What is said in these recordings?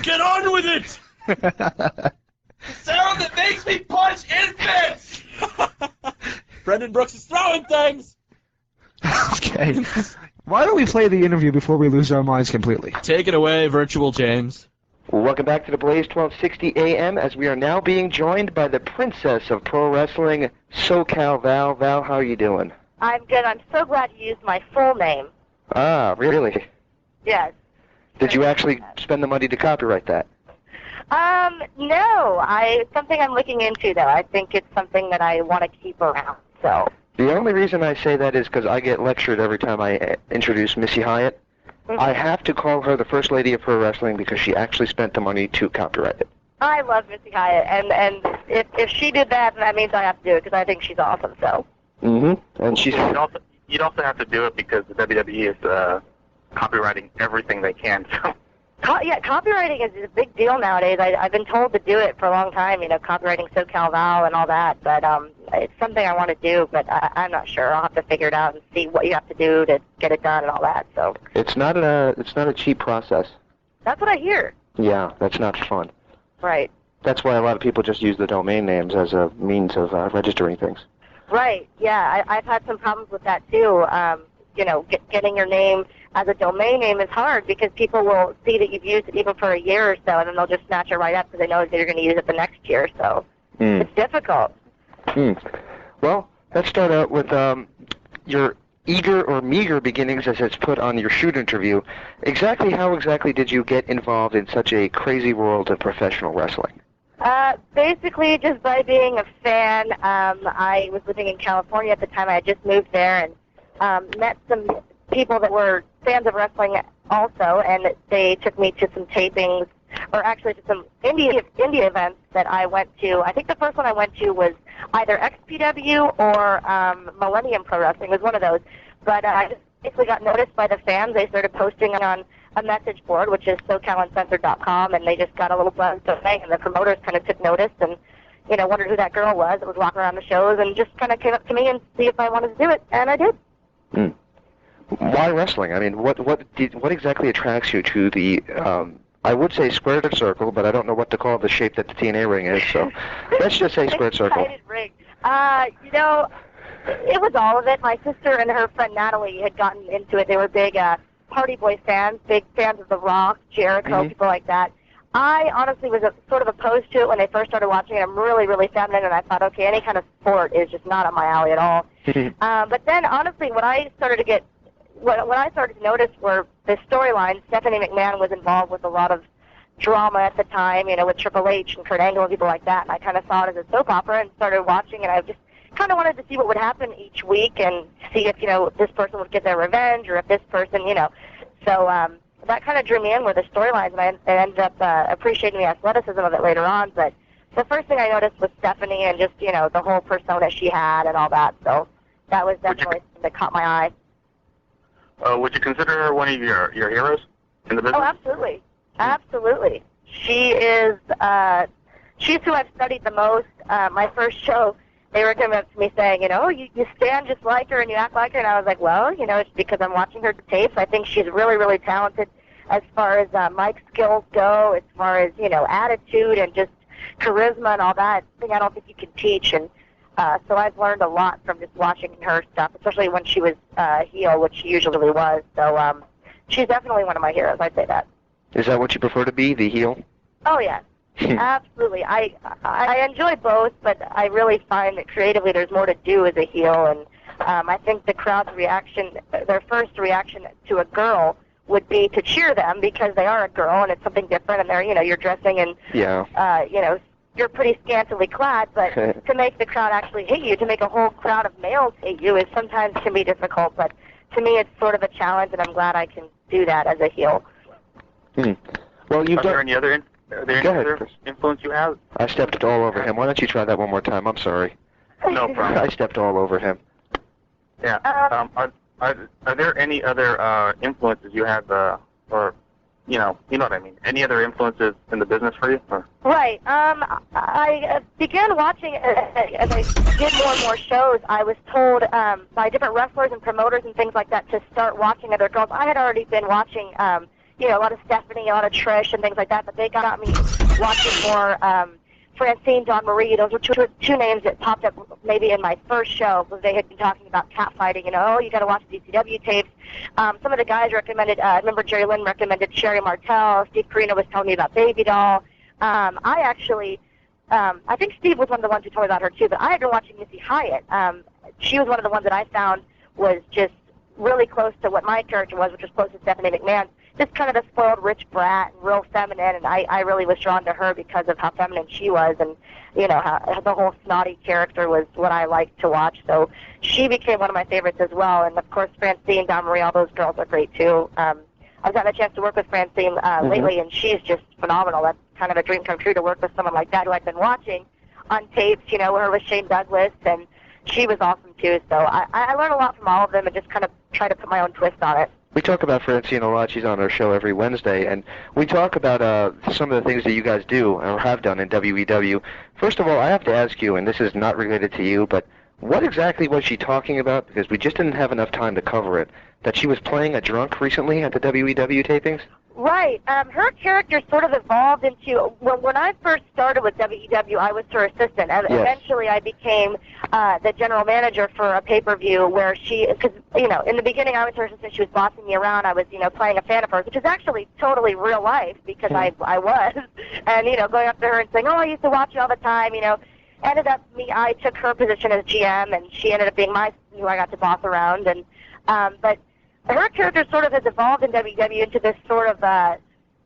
Get on with it! The sound that makes me punch infants! Brendan Brooks is throwing things! Okay. Why don't we play the interview before we lose our minds completely? Take it away, Virtual James. Welcome back to the Blaze 1260 AM, as we are now being joined by the princess of pro wrestling, SoCal Val. Val, how are you doing? I'm good. I'm so glad you used my full name. Ah, really? Yes. Did you actually spend the money to copyright that? No. It's something I'm looking into, though. I think it's something that I want to keep around, so. The only reason I say that is because I get lectured every time I introduce Missy Hyatt. Mm-hmm. I have to call her the First Lady of Pro Wrestling because she actually spent the money to copyright it. I love Missy Hyatt, and if she did that, then that means I have to do it, because I think she's awesome, so. Mm-hmm. And she's... You'd also have to do it because the WWE is copywriting everything they can, so. Yeah, copywriting is a big deal nowadays. I've been told to do it for a long time, you know, copywriting SoCal Val and all that, but it's something I want to do, but I'm not sure. I'll have to figure it out and see what you have to do to get it done and all that, so. It's not a cheap process. That's what I hear. Yeah, that's not fun. Right. That's why a lot of people just use the domain names as a means of registering things. Right, yeah, I've had some problems with that, too. You know, getting your name as a domain name is hard because people will see that you've used it even for a year or so, and then they'll just snatch it right up because they know that you're going to use it the next year, so it's difficult. Well, let's start out with your eager or meager beginnings, as it's put on your shoot interview. How exactly did you get involved in such a crazy world of professional wrestling? Basically, just by being a fan. I was living in California at the time. I had just moved there and met some people that were fans of wrestling also, and they took me to some tapings, or actually to some indie events that I went to. I think the first one I went to was either XPW or Millennium Pro Wrestling. It was one of those. But I just basically got noticed by the fans. They started posting on a message board, which is SoCalUncensored.com, and they just got a little buzz going, and the promoters kind of took notice and, you know, wondered who that girl was that was walking around the shows, and just kind of came up to me and see if I wanted to do it, and I did. Why wrestling? I mean, what exactly attracts you to the, I would say squared circle, but I don't know what to call the shape that the TNA ring is, so let's just say squared circle. Ring. You know, it was all of it. My sister and her friend Natalie had gotten into it. They were big Hardy Boys fans, big fans of The Rock, Jericho, people like that. I honestly was sort of opposed to it when they first started watching it. I'm really, really feminine, and I thought, okay, any kind of sport is just not up my alley at all. But then, honestly, what I started to notice were the storylines. Stephanie McMahon was involved with a lot of drama at the time, you know, with Triple H and Kurt Angle and people like that, and I kind of saw it as a soap opera and started watching, and I just kind of wanted to see what would happen each week and see if, you know, this person would get their revenge or if this person, you know. So that kind of drew me in with the storylines, and I ended up appreciating the athleticism of it later on. But the first thing I noticed was Stephanie and just, you know, the whole persona she had and all that. So that was definitely something that caught my eye. Would you consider her one of your heroes in the business? Oh, absolutely. Absolutely. She is, she's who I've studied the most. My first show, they were coming up to me saying, you know, you stand just like her and you act like her. And I was like, well, you know, it's because I'm watching her tapes. I think she's really, really talented as far as mic skills go, as far as, you know, attitude and just charisma and all that. I don't think you can teach. And so I've learned a lot from just watching her stuff, especially when she was heel, which she usually was. So she's definitely one of my heroes, I'd say that. Is that what you prefer to be, the heel? Oh, yeah. Absolutely. I enjoy both, but I really find that creatively there's more to do as a heel, and I think the crowd's reaction, their first reaction to a girl would be to cheer them because they are a girl and it's something different, and they're, you know, you're dressing and, you know, you're pretty scantily clad, but to make the crowd actually hate you, to make a whole crowd of males hate you is sometimes can be difficult, but to me it's sort of a challenge, and I'm glad I can do that as a heel. Well, you've Are there any other influence you have? I stepped all over him. Why don't you try that one more time? I'm sorry. No problem. I stepped all over him. Yeah. Are there any other influences you have, or you know what I mean? Any other influences in the business for you? Or? Right. I began watching as I did more and more shows. I was told by different wrestlers and promoters and things like that to start watching other girls. I had already been watching. you know, a lot of Stephanie, a lot of Trish and things like that, but they got me watching more Francine, Dawn Marie. Those were two names that popped up maybe in my first show because they had been talking about catfighting. You know, oh, you got to watch the DCW tapes. Some of the guys recommended, I remember Jerry Lynn recommended Sherry Martel. Steve Carino was telling me about Baby Doll. I actually, I think Steve was one of the ones who told me about her too, but I had been watching Missy Hyatt. She was one of the ones that I found was just really close to what my character was, which was close to Stephanie McMahon. Just kind of a spoiled rich brat and real feminine, and I really was drawn to her because of how feminine she was, and you know how the whole snotty character was what I liked to watch. So she became one of my favorites as well, and of course Francine, Dawn Marie, all those girls are great too. I've gotten a chance to work with Francine lately, and she's just phenomenal. That's kind of a dream come true to work with someone like that who I've been watching on tapes, you know, her with Shane Douglas, and she was awesome too. So I learned a lot from all of them and just kind of try to put my own twist on it. We talk about Francine a lot. She's on our show every Wednesday, and we talk about some of the things that you guys do or have done in WEW. First of all, I have to ask you, and this is not related to you, but what exactly was she talking about? Because we just didn't have enough time to cover it. That she was playing a drunk recently at the WEW tapings? Right. Her character sort of evolved into, when I first started with WEW, I was her assistant, and eventually I became the general manager for a pay-per-view where she, because, you know, in the beginning I was her assistant, she was bossing me around, I was, you know, playing a fan of hers, which is actually totally real life, because I was, and, you know, going up to her and saying, oh, I used to watch you all the time, you know, I took her position as GM, and she ended up being who I got to boss around, and, but her character sort of has evolved in WEW into this sort of,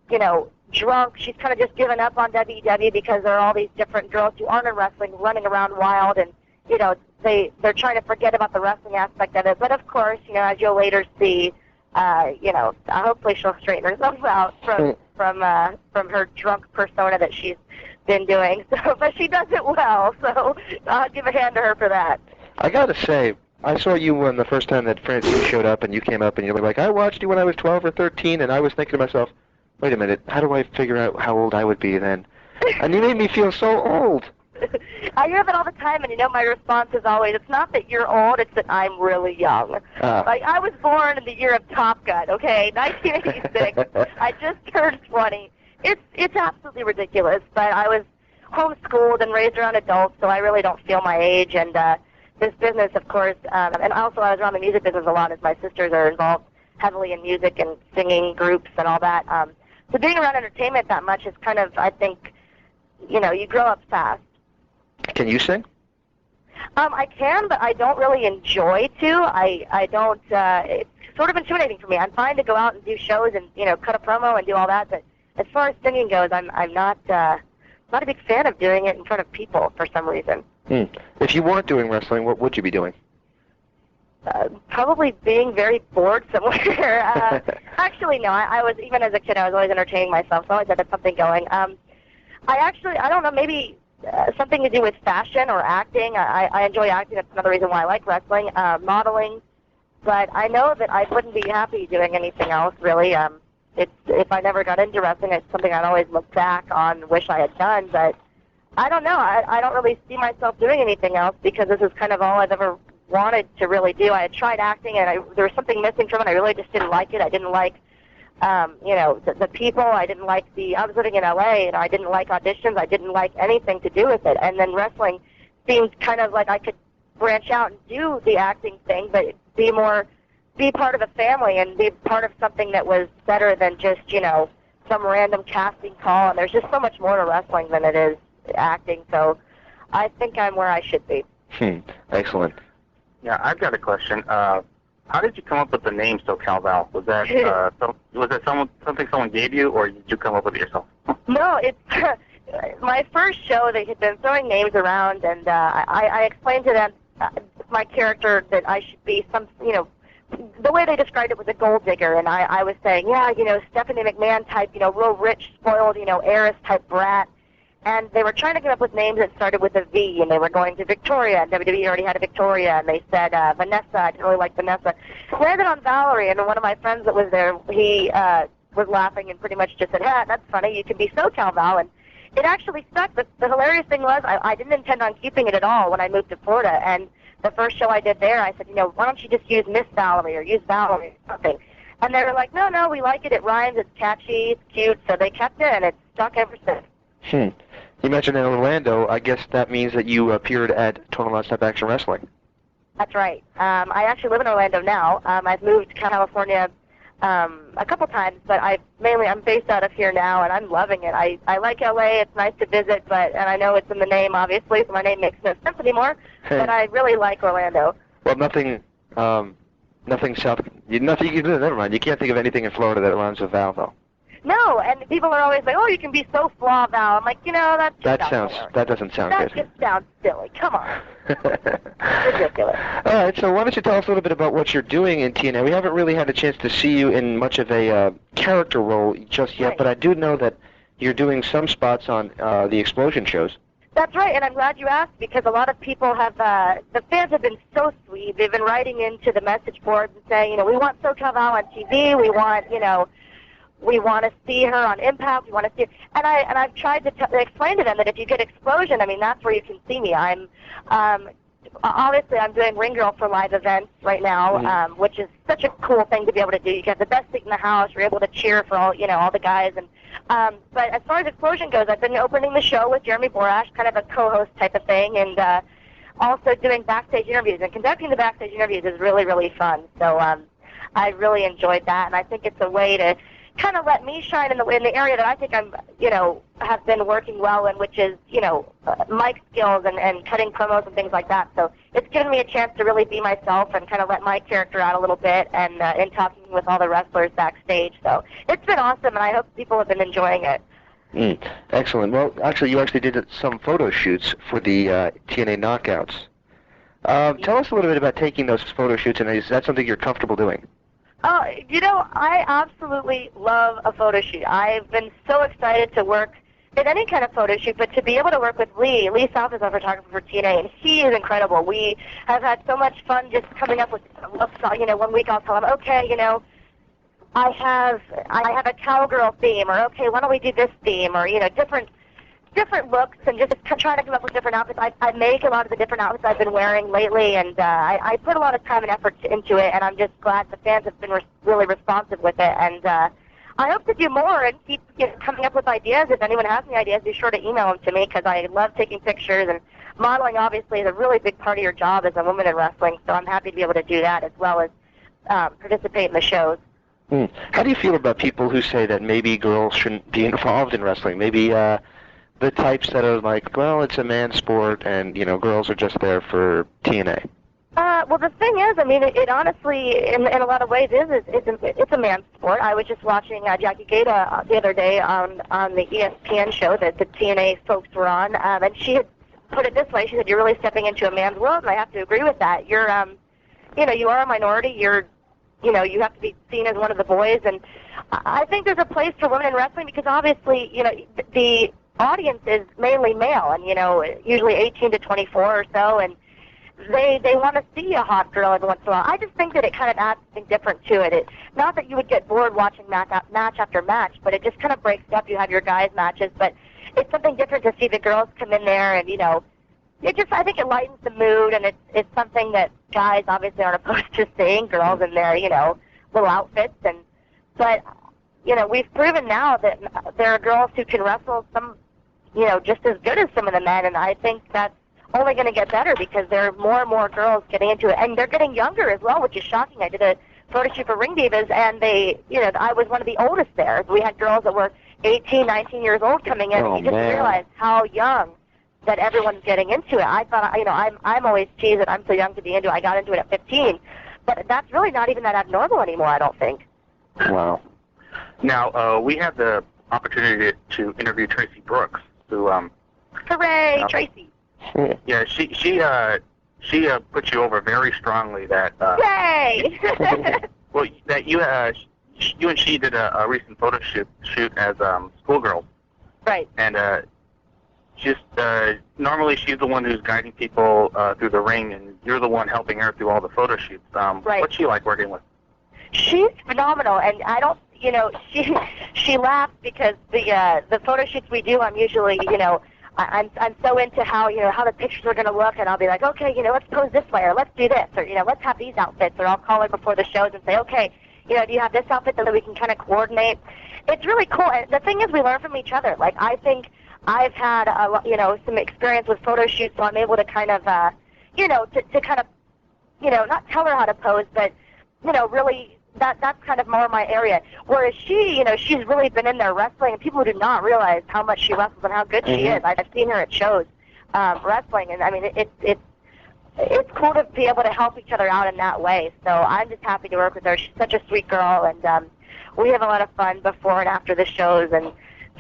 you know, drunk. She's kind of just given up on WEW because there are all these different girls who aren't in wrestling running around wild, and, you know, they're trying to forget about the wrestling aspect of it. But, of course, you know, as you'll later see, you know, hopefully she'll straighten herself out from her drunk persona that she's been doing. So, but she does it well, so I'll give a hand to her for that. I got to say, I saw you when the first time that Francine showed up, and you came up, and you were like, I watched you when I was 12 or 13, and I was thinking to myself, wait a minute, how do I figure out how old I would be then? And you made me feel so old. I hear that all the time, and you know my response is always, it's not that you're old, it's that I'm really young. Like, I was born in the year of Top Gun, okay, 1986. I just turned 20. It's absolutely ridiculous, but I was homeschooled and raised around adults, so I really don't feel my age, and this business, of course, and also I was around the music business a lot as my sisters are involved heavily in music and singing groups and all that. So being around entertainment that much is kind of, I think, you know, you grow up fast. Can you sing? I can, but I don't really enjoy to. I don't, it's sort of intimidating for me. I'm fine to go out and do shows and, you know, cut a promo and do all that, but as far as singing goes, I'm not a big fan of doing it in front of people for some reason. If you weren't doing wrestling, what would you be doing? Probably being very bored somewhere. Actually, no. I was, even as a kid, I was always entertaining myself, so I always had something going. I don't know, maybe something to do with fashion or acting. I enjoy acting. That's another reason why I like wrestling. Modeling. But I know that I wouldn't be happy doing anything else, really. If I never got into wrestling, it's something I'd always look back on, wish I had done, but I don't know. I don't really see myself doing anything else because this is kind of all I've ever wanted to really do. I had tried acting, and there was something missing from it. I really just didn't like it. I didn't like, you know, the people. I didn't like I was living in L.A., and I didn't like auditions. I didn't like anything to do with it. And then wrestling seemed kind of like I could branch out and do the acting thing, but be part of a family and be part of something that was better than just, you know, some random casting call. And there's just so much more to wrestling than it is acting, so I think I'm where I should be. Excellent. Yeah, I've got a question. How did you come up with the name SoCal Val? Was that something someone gave you, or did you come up with it yourself? No, it's my first show. They had been throwing names around, and I explained to them my character that I should be some, you know, the way they described it was a gold digger, and I was saying, yeah, you know, Stephanie McMahon type, you know, real rich, spoiled, you know, heiress type brat. And they were trying to come up with names that started with a V, and they were going to Victoria, and WWE already had a Victoria, and they said Vanessa. I didn't really like Vanessa. Landed on Valerie, and one of my friends that was there, he was laughing and pretty much just said, yeah, that's funny, you can be SoCal Val. And it actually stuck. The hilarious thing was I didn't intend on keeping it at all when I moved to Florida, and the first show I did there, I said, you know, why don't you just use Miss Valerie or use Valerie or something. And they were like, no, we like it. It rhymes. It's catchy. It's cute. So they kept it, and it's stuck ever since. You mentioned in Orlando. I guess that means that you appeared at Total Nonstop Action Wrestling. That's right. I actually live in Orlando now. I've moved to California a couple times, but I'm based out of here now, and I'm loving it. I like LA. It's nice to visit, and I know it's in the name, obviously, so my name makes no sense anymore. But I really like Orlando. Well, nothing south. Never mind. You can't think of anything in Florida that rhymes with Val, though. No, and people are always like, "Oh, you can be so flaw, Val." I'm like, that doesn't sound that good. That just sounds silly. Come on. Ridiculous. All right, so why don't you tell us a little bit about what you're doing in TNA? We haven't really had a chance to see you in much of a character role just yet, but I do know that you're doing some spots on the Explosion shows. That's right, and I'm glad you asked because a lot of people have, the fans have been so sweet. They've been writing into the message boards and saying, we want SoCal Val on TV. We want to see her on Impact. We want to see, and I've tried to explain to them that if you get Explosion, that's where you can see me. I'm obviously I'm doing Ring Girl for live events right now, which is such a cool thing to be able to do. You get the best seat in the house. You're able to cheer for all the guys. And but as far as Explosion goes, I've been opening the show with Jeremy Borash, kind of a co-host type of thing, and also doing backstage interviews. And conducting the backstage interviews is really, really fun. So I really enjoyed that, and I think it's a way to kind of let me shine in the area that I think I'm, have been working well in, which is, mic skills and cutting promos and things like that. So it's given me a chance to really be myself and kind of let my character out a little bit and in talking with all the wrestlers backstage. So it's been awesome, and I hope people have been enjoying it. Excellent. Well, you actually did some photo shoots for the TNA Knockouts. Tell us a little bit about taking those photo shoots, and is that something you're comfortable doing? I absolutely love a photo shoot. I've been so excited to work in any kind of photo shoot, but to be able to work with Lee South is our photographer for TNA, and he is incredible. We have had so much fun just coming up with looks. 1 week I'll tell him, okay, I have a cowgirl theme, or okay, why don't we do this theme, or different looks, and just trying to come up with different outfits. I make a lot of the different outfits I've been wearing lately, and I put a lot of time and effort into it, and I'm just glad the fans have been really responsive with it, and I hope to do more and keep coming up with ideas. If anyone has any ideas, be sure to email them to me, because I love taking pictures, and modeling obviously is a really big part of your job as a woman in wrestling, so I'm happy to be able to do that as well as participate in the shows. How do you feel about people who say that maybe girls shouldn't be involved in wrestling? Maybe the types that are like, well, it's a man's sport, and girls are just there for TNA. Well, the thing is, it honestly, in a lot of ways, it's a man's sport. I was just watching Jackie Gaeta the other day on the ESPN show that the TNA folks were on, and she had put it this way. She said, "You're really stepping into a man's world," and I have to agree with that. You're, you are a minority. You have to be seen as one of the boys, and I think there's a place for women in wrestling because obviously, the audience is mainly male, and usually 18 to 24 or so, and they want to see a hot girl every once in a while. I just think that it kind of adds something different to it. Not that you would get bored watching match after match, but it just kind of breaks up. You have your guys matches, but it's something different to see the girls come in there, and I think it lightens the mood, and it's something that guys obviously aren't opposed to seeing girls in their little outfits, but we've proven now that there are girls who can wrestle just as good as some of the men, and I think that's only going to get better because there are more and more girls getting into it, and they're getting younger as well, which is shocking. I did a photo shoot for Ring Divas, and I was one of the oldest there. We had girls that were 18, 19 years old coming in, and you just realize how young that everyone's getting into it. I thought, I'm always teased that I'm so young to be into it. I got into it at 15, but that's really not even that abnormal anymore, I don't think. Wow. Now, we had the opportunity to interview Tracy Brooks, who hooray, Tracy! Yeah, she put you over very strongly. That yay! Well, that you and she did a recent photo shoot as schoolgirls. Right. And normally she's the one who's guiding people through the ring, and you're the one helping her through all the photo shoots. Right. What's she like working with? She's phenomenal, and I don't. She laughs because the photo shoots we do, I'm usually, I'm so into how the pictures are going to look, and I'll be like, okay, let's pose this way, or let's do this, or let's have these outfits, or I'll call her before the shows and say, okay, do you have this outfit so that we can kind of coordinate? It's really cool. And the thing is, we learn from each other. Like, I think I've had, some experience with photo shoots, so I'm able to kind of, to kind of, not tell her how to pose, but, really, that's kind of more my area. Whereas she, she's really been in there wrestling, and people do not realize how much she wrestles and how good she is. I've seen her at shows wrestling, and I mean, it's cool to be able to help each other out in that way. So I'm just happy to work with her. She's such a sweet girl, and we have a lot of fun before and after the shows, and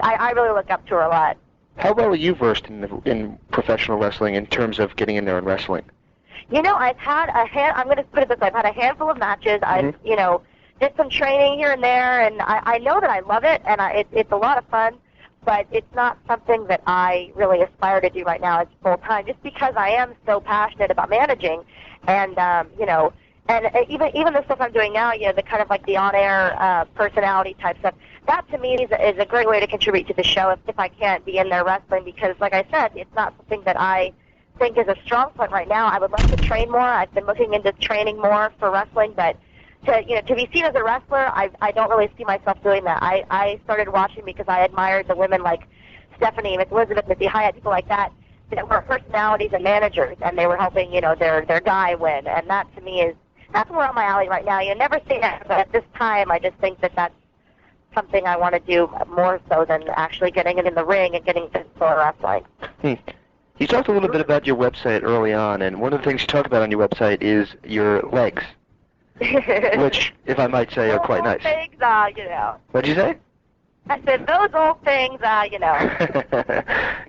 I really look up to her a lot. How well are you versed in professional wrestling in terms of getting in there and wrestling? I've had I'm going to put it this way, I've had a handful of matches. I've, did some training here and there, and I know that I love it, and it's a lot of fun, but it's not something that I really aspire to do right now. It's full-time, just because I am so passionate about managing, and, and even the stuff I'm doing now, the kind of like the on-air personality type stuff, that to me is a great way to contribute to the show if I can't be in there wrestling, because like I said, it's not something that I think is a strong point right now. I would love to train more. I've been looking into training more for wrestling, but to be seen as a wrestler, I don't really see myself doing that. I started watching because I admired the women like Stephanie, Miss Elizabeth, Missy Hyatt, people like that were personalities and managers, and they were helping their guy win, and that to me that's more on my alley right now. You never say that, but at this time, I just think that that's something I want to do more so than actually getting it in the ring and getting physical wrestling. You talked a little bit about your website early on, and one of the things you talk about on your website is your legs, which, if I might say, are quite nice. Things, What'd you say? I said, those old things,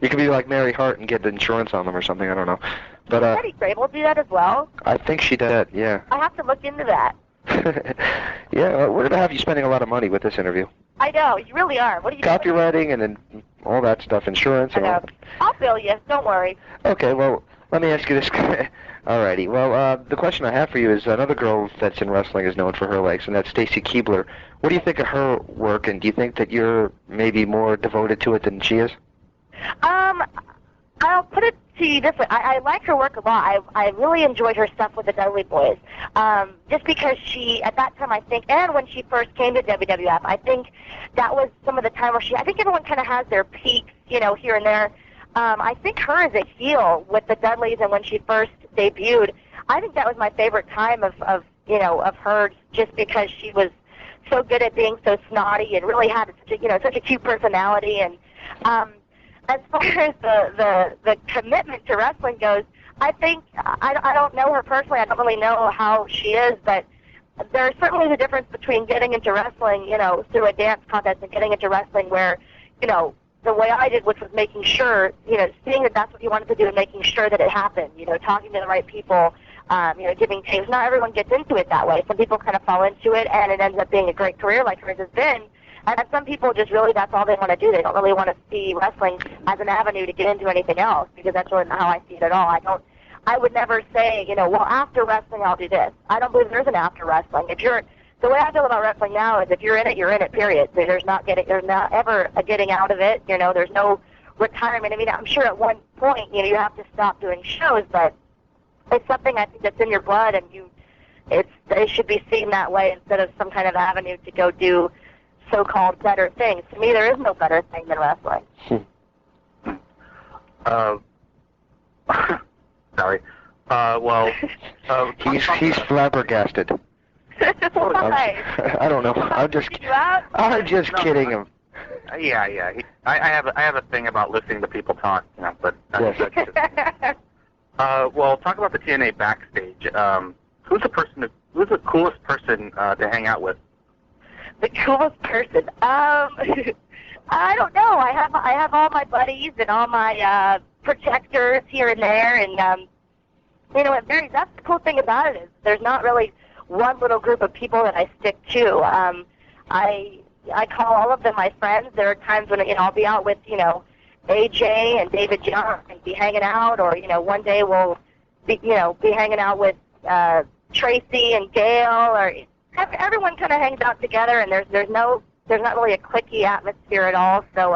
You could be like Mary Hart and get insurance on them or something, I don't know. But Betty Grable do that as well? I think she did, yeah. I have to look into that. Yeah, we're going to have you spending a lot of money with this interview. I know, you really are. What are you Copywriting and then all that stuff, insurance and all that. I'll bill you, don't worry. Okay, well, let me ask you this. Alrighty, well, the question I have for you is another girl that's in wrestling is known for her legs, and that's Stacy Keibler. What do you think of her work, and do you think that you're maybe more devoted to it than she is? I'll put it to you this way. I like her work a lot. I really enjoyed her stuff with the Dudley Boys. Just because she, at that time, I think, and when she first came to WWF, I think that was some of the time where I think everyone kind of has their peaks, here and there. I think her as a heel with the Dudleys and when she first debuted, I think that was my favorite time of her, just because she was so good at being so snotty and really had such a cute personality. And as far as the commitment to wrestling goes, I think I don't know her personally. I don't really know how she is, but there's certainly the difference between getting into wrestling, through a dance contest and getting into wrestling where, the way I did, which was making sure, seeing that that's what you wanted to do and making sure that it happened, talking to the right people, giving tapes. Not everyone gets into it that way. Some people kind of fall into it, and it ends up being a great career like hers has been. And some people just really, that's all they want to do. They don't really want to see wrestling as an avenue to get into anything else, because that's really not how I see it at all. I would never say, well, after wrestling, I'll do this. I don't believe there's an after wrestling. The way I feel about wrestling now is if you're in it, period. There's not ever a getting out of it. There's no retirement. I mean, I'm sure at one point, you have to stop doing shows, but it's something I think that's in your blood, and it should be seen that way instead of some kind of avenue to go do so-called better things. To me, there is no better thing than wrestling. Sorry. He's flabbergasted. Why? I don't know. I'm just kidding him. Yeah. I have a thing about listening to people talk, but yes. Well, talk about the TNA backstage. Who's the coolest person to hang out with? The coolest person? I don't know. I have all my buddies and all my protectors here and there, and that's the cool thing about it is there's not really one little group of people that I stick to. I call all of them my friends. There are times when I'll be out with AJ and David Young and be hanging out, or one day we'll be hanging out with Tracy and Gail, or everyone kind of hangs out together, and there's not really a cliquey atmosphere at all. So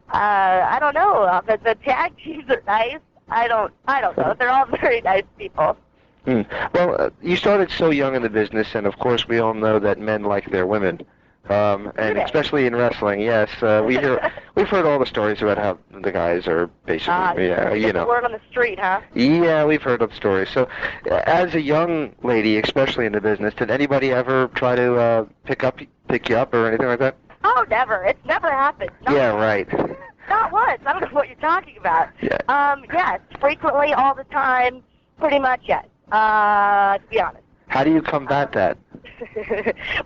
I don't know. The tag teams are nice. I don't know. They're all very nice people. Well, you started so young in the business, and of course we all know that men like their women. And especially in wrestling, yes. We've heard all the stories about how the guys are basically, you know. Word on the street, huh? Yeah, we've heard of stories. So, as a young lady, especially in the business, did anybody ever try to pick you up or anything like that? Oh, never. It's never happened. Yeah, right. Not once. I don't know what you're talking about. Yeah. Yes, frequently, all the time, pretty much, yes. To be honest. How do you combat that?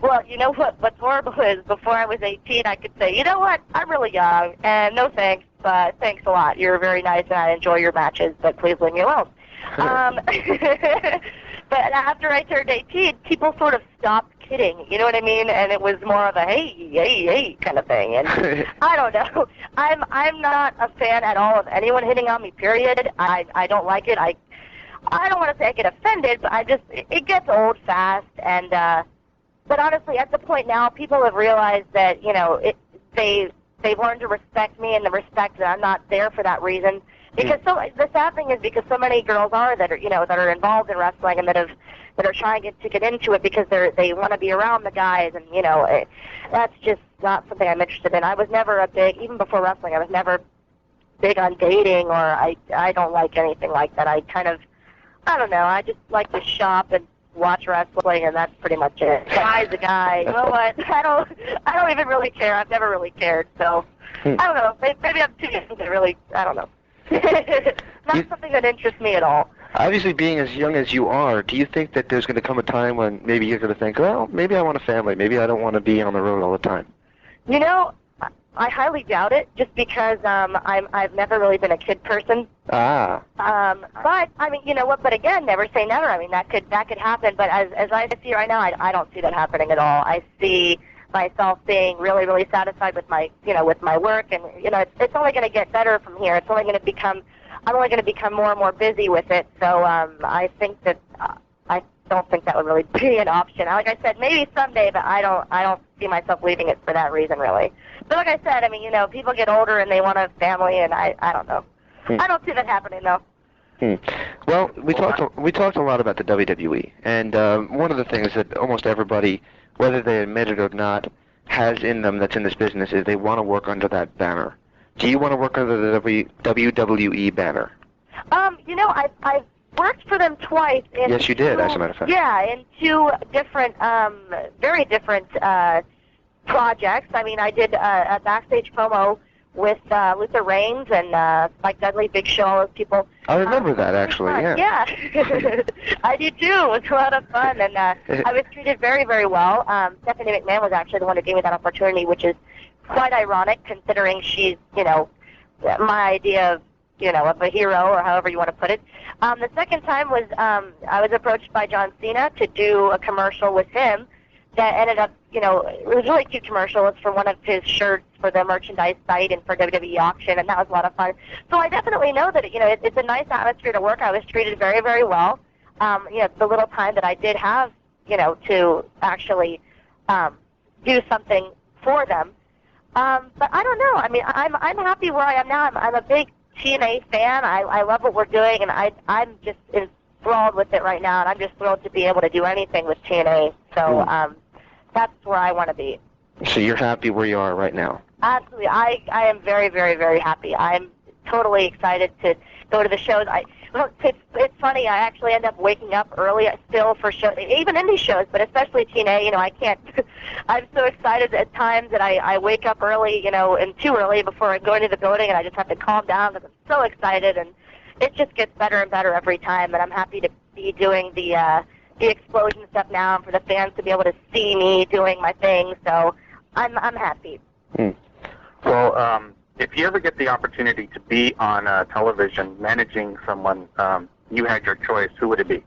Well, you know what's horrible is before I was 18, I could say, you know what, I'm really young, and no thanks, but thanks a lot. You're very nice, and I enjoy your matches, but please leave me alone. But after I turned 18, people sort of stopped kidding, you know what I mean? And it was more of a hey kind of thing. And I don't know. I'm not a fan at all of anyone hitting on me, period. I don't like it. I don't want to say I get offended, but it gets old fast. And but honestly, at the point now, people have realized that, you know, they've learned to respect me, and the respect that I'm not there for that reason. Because the sad thing is, because so many girls that are involved in wrestling and that are trying to get into it because they want to be around the guys, and you know, that's just not something I'm interested in. I was never even before wrestling, I was never big on dating, or I don't like anything like that. I don't know, I just like to shop and watch wrestling, and that's pretty much it. Guy's a guy. You know what? I don't even really care. I've never really cared, so I don't know. Maybe I'm too young to really. I don't know. Not something that interests me at all. Obviously, being as young as you are, do you think that there's going to come a time when maybe you're going to think, well, maybe I want a family, maybe I don't want to be on the road all the time? You know, I highly doubt it, just because I've never really been a kid person. Ah. But I mean, you know what? But again, never say never. I mean, that could happen. But as I see right now, I don't see that happening at all. I see myself being really, really satisfied with my work, and you know, it's only going to get better from here. I'm only going to become more and more busy with it. So I think that I don't think that would really be an option. Like I said, maybe someday, but I don't see myself leaving it for that reason, really. But like I said, I mean, you know, people get older and they want a family, and I don't know. I don't see that happening though. Well, we talked a lot about the WWE, and one of the things that almost everybody, whether they admit it or not, has in them that's in this business is they want to work under that banner. Do you want to work under the WWE banner? You know, I've worked for them twice. Yes, you did, as a matter of fact. Yeah, in two different, very different projects. I mean, I did a backstage promo with Luther Reigns and Spike Dudley, Big Show, all those people. I remember that, actually, yeah. Yeah, I do too. It was a lot of fun, and I was treated very, very well. Stephanie McMahon was actually the one who gave me that opportunity, which is quite ironic, considering she's, you know, my idea of, you know, of a hero, or however you want to put it. The second time was I was approached by John Cena to do a commercial with him that ended up, you know, it was a really cute commercial. It's for one of his shirts for the merchandise site and for WWE auction, and that was a lot of fun. So I definitely know that, you know, it's a nice atmosphere to work. I was treated very, very well. You know, the little time that I did have, you know, to actually do something for them. But I don't know. I mean, I'm happy where I am now. I'm a big TNA fan. I love what we're doing, and I'm just enthralled with it right now, and I'm just thrilled to be able to do anything with TNA. So that's where I want to be. So you're happy where you are right now? Absolutely. I am very, very, very happy. I'm totally excited to go to the shows. It's funny. I actually end up waking up early still for shows, even indie shows, but especially TNA. You know, I can't. I'm so excited at times that I wake up early, you know, and too early before I go into the building, and I just have to calm down because I'm so excited, and it just gets better and better every time. And I'm happy to be doing the explosion stuff now, and for the fans to be able to see me doing my thing. So I'm happy. Well, if you ever get the opportunity to be on television managing someone, you had your choice, who would it be?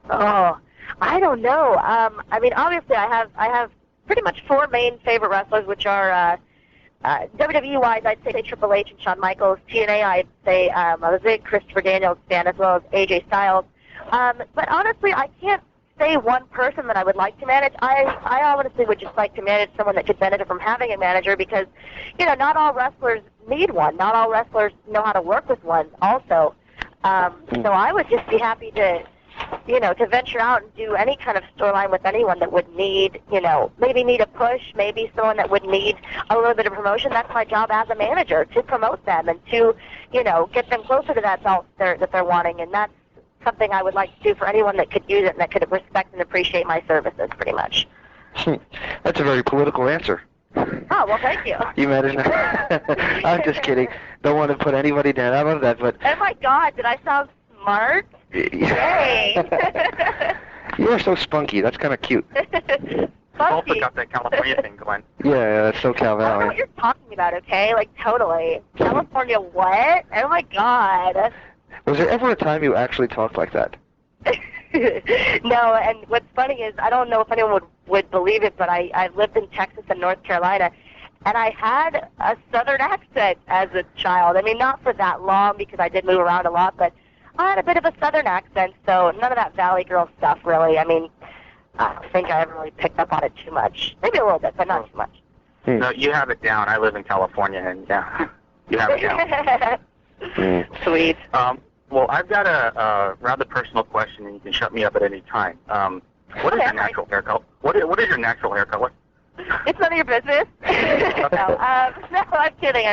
Oh, I don't know. I mean, obviously, I have pretty much four main favorite wrestlers, which are WWE-wise, I'd say Triple H and Shawn Michaels. TNA, I'd say I'm a big Christopher Daniels fan, as well as AJ Styles. But honestly, I can't say one person that I would like to manage. I honestly would just like to manage someone that could benefit from having a manager, because, you know, not all wrestlers need one. Not all wrestlers know how to work with one also. So I would just be happy to to venture out and do any kind of storyline with anyone that would need, maybe need a push, maybe someone that would need a little bit of promotion. That's my job as a manager, to promote them and to, get them closer to that belt that they're wanting. And that's something I would like to do for anyone that could use it and that could respect and appreciate my services, pretty much. That's a very political answer. Oh, well, thank you. You imagine that? I'm just kidding. Don't want to put anybody down. I love that, but... Oh, my God, did I sound smart? Yay! You're so spunky. That's kind of cute. Also got that California thing going. Yeah, that's SoCal Val. I don't know what you're talking about, okay? Like, totally. California what? Oh, my God. Was there ever a time you actually talked like that? No, and what's funny is, I don't know if anyone would believe it, but I lived in Texas and North Carolina, and I had a southern accent as a child. I mean, not for that long because I did move around a lot, but I had a bit of a southern accent, so none of that Valley Girl stuff, really. I mean, I don't think I ever really picked up on it too much. Maybe a little bit, but not too much. No, you have it down. I live in California, and yeah, you have it down. Sweet. Well, I've got a rather personal question, and you can shut me up at any time. What is your natural haircut? What is your natural haircut? It's none of your business. No, I'm kidding.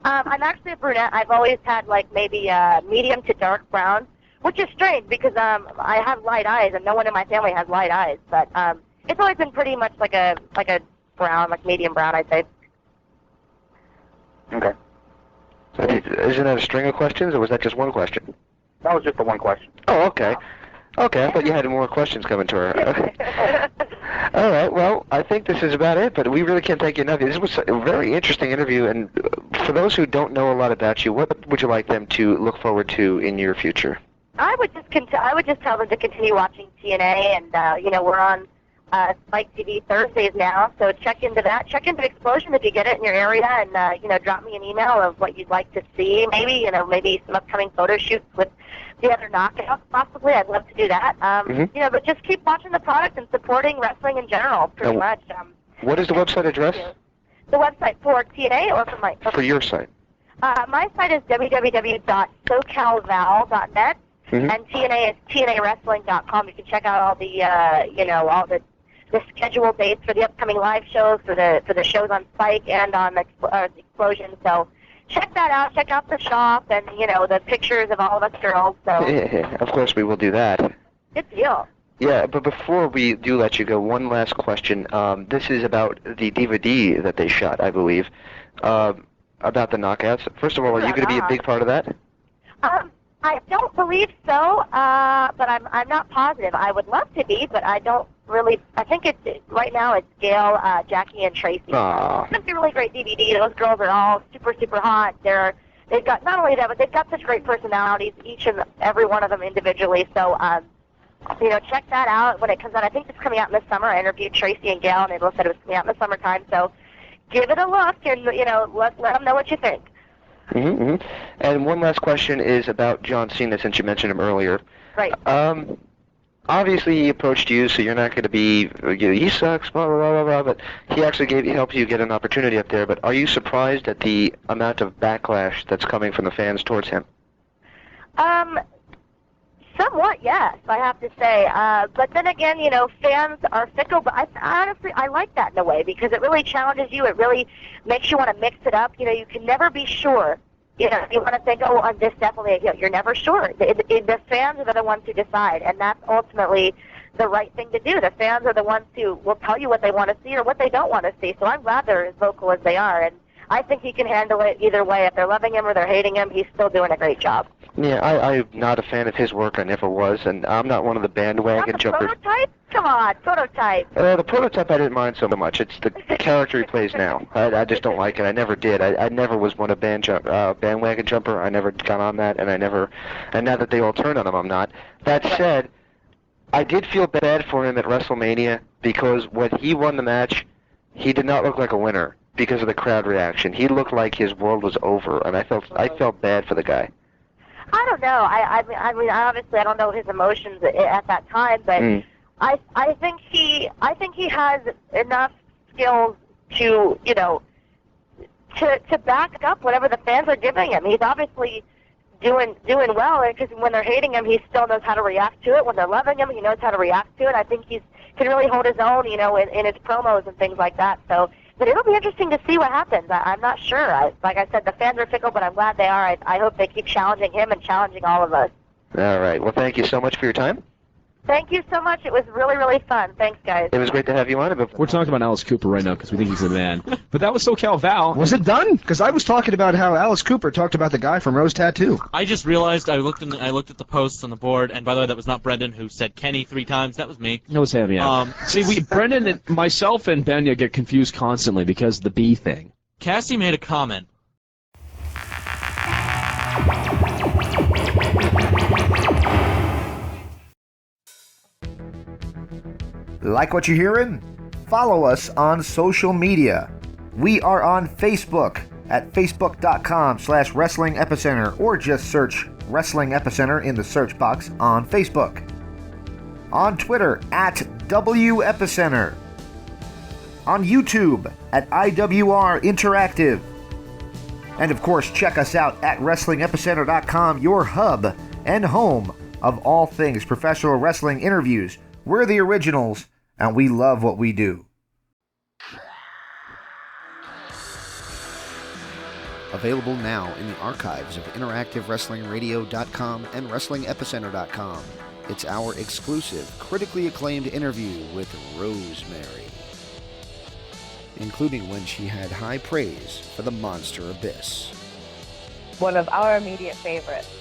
I'm actually a brunette. I've always had like maybe medium to dark brown, which is strange because I have light eyes, and no one in my family has light eyes. But it's always been pretty much like a brown, like medium brown, I'd say. Okay. So isn't that a string of questions, or was that just one question? That was just the one question. Oh, okay. Okay, I thought you had more questions coming to her. All right, well, I think this is about it, but we really can't thank you enough. This was a very interesting interview, and for those who don't know a lot about you, what would you like them to look forward to in your future? I would just tell them to continue watching TNA, and we're on Spike TV Thursdays now, so check into that. Check into Explosion if you get it in your area, and drop me an email of what you'd like to see. Maybe some upcoming photo shoots with the other knockouts, possibly. I'd love to do that. But just keep watching the product and supporting wrestling in general, pretty much. What is the website address? The website for TNA or for my... For your site. My site is www.socalval.net, and TNA is tnawrestling.com. You can check out all the, all the scheduled dates for the upcoming live shows, for the shows on Spike and on Explosion. So check that out. Check out the shop and, the pictures of all of us girls. So Yeah, of course we will do that. Good deal. Yeah, but before we do let you go, one last question. This is about the DVD that they shot, I believe, about the knockouts. First of all, are you going to be a big part of that? I don't believe so, but I'm not positive. I would love to be, but I don't really. I think right now it's Gail, Jackie, and Tracy. Aww. It's a really great DVD. Those girls are all super, super hot. They've got not only that, but they've got such great personalities, each and every one of them individually. So, check that out when it comes out. I think it's coming out in the summer. I interviewed Tracy and Gail, and they both said it was coming out in the summertime. So, give it a look, and let them know what you think. And one last question is about John Cena, since you mentioned him earlier. Right. Obviously, he approached you, so you're not going to be, he sucks, blah, blah, blah, blah, but he actually helped you get an opportunity up there. But are you surprised at the amount of backlash that's coming from the fans towards him? Somewhat, yes, I have to say. But then again, fans are fickle, but honestly, I like that in a way because it really challenges you. It really makes you want to mix it up. You can never be sure. You want to think, oh, on this definitely, you're never sure. The fans are the ones who decide, and that's ultimately the right thing to do. The fans are the ones who will tell you what they want to see or what they don't want to see. So I'm glad they're as vocal as they are, and I think he can handle it either way. If they're loving him or they're hating him, he's still doing a great job. Yeah, I'm not a fan of his work. I never was, and I'm not one of the bandwagon jumpers. Prototype? Come on, Prototype. The Prototype I didn't mind so much. It's the character he plays now. I just don't like it. I never did. I never was one of bandwagon jumper. I never got on that, and now that they all turned on him, I'm not. That said, I did feel bad for him at WrestleMania because when he won the match, he did not look like a winner because of the crowd reaction. He looked like his world was over, and I felt bad for the guy. I don't know. I mean, obviously, I don't know his emotions at that time, but I think he has enough skills to to back up whatever the fans are giving him. He's obviously doing well, because when they're hating him, he still knows how to react to it. When they're loving him, he knows how to react to it. I think can really hold his own, you know, in his promos and things like that. So, but it'll be interesting to see what happens. I'm not sure. Like I said, the fans are fickle, but I'm glad they are. I hope they keep challenging him and challenging all of us. All right. Well, thank you so much for your time. Thank you so much. It was really, really fun. Thanks, guys. It was great to have you on. We're talking about Alice Cooper right now because we think he's the man. But that was SoCal Val. Was it done? Because I was talking about how Alice Cooper talked about the guy from Rose Tattoo. I just realized I looked at the posts on the board, and by the way, that was not Brendan who said Kenny 3 times. That was me. That was him, yeah. See, Brendan, and myself, and Benya get confused constantly because of the B thing. Cassie made a comment. Like what you're hearing? Follow us on social media. We are on Facebook at facebook.com/Wrestling Epicenter, or just search Wrestling Epicenter in the search box on Facebook. On Twitter at WEpicenter. On YouTube at IWR Interactive. And of course, check us out at WrestlingEpicenter.com, your hub and home of all things professional wrestling interviews. We're the originals, and we love what we do. Available now in the archives of InteractiveWrestlingRadio.com and WrestlingEpicenter.com. It's our exclusive, critically acclaimed interview with Rosemary, including when she had high praise for the Monster Abyss. One of our immediate favorites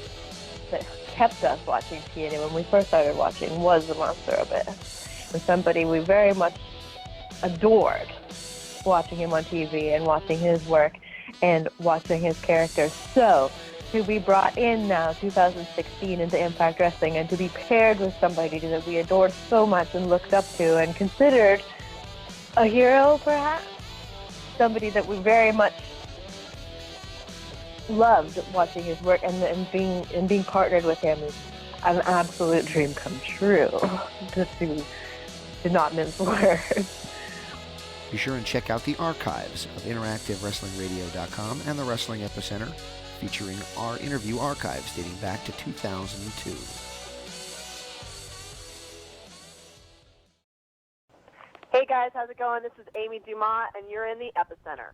that kept us watching TNA when we first started watching was the Monster Abyss. And somebody we very much adored watching him on TV and watching his work and watching his character. So, to be brought in now, 2016, into Impact Wrestling, and to be paired with somebody that we adored so much and looked up to and considered a hero, perhaps, somebody that we very much loved watching his work, and being partnered with him is an absolute dream come true. To not mince words. Be sure and check out the archives of InteractiveWrestlingRadio.com and the Wrestling Epicenter, featuring our interview archives dating back to 2002. Hey guys, how's it going? This is Amy Dumont, and you're in the Epicenter.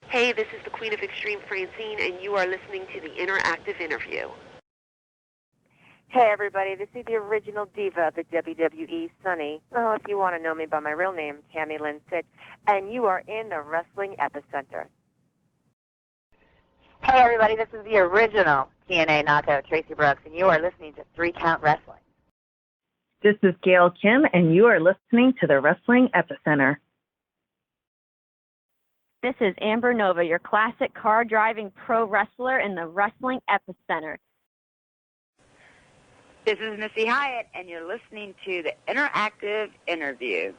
Hey, this is the Queen of Extreme, Francine, and you are listening to the Interactive Interview. Hey everybody, this is the original diva of the WWE, Sunny. Oh, if you want to know me by my real name, Tammy Lynn Fitch, and you are in the Wrestling Epicenter. Hey, everybody, this is the original TNA Knockout, Tracy Brooks, and you are listening to 3 Count Wrestling. This is Gail Kim, and you are listening to the Wrestling Epicenter. This is Amber Nova, your classic car-driving pro wrestler in the Wrestling Epicenter. This is Missy Hyatt, and you're listening to the Interactive Interview.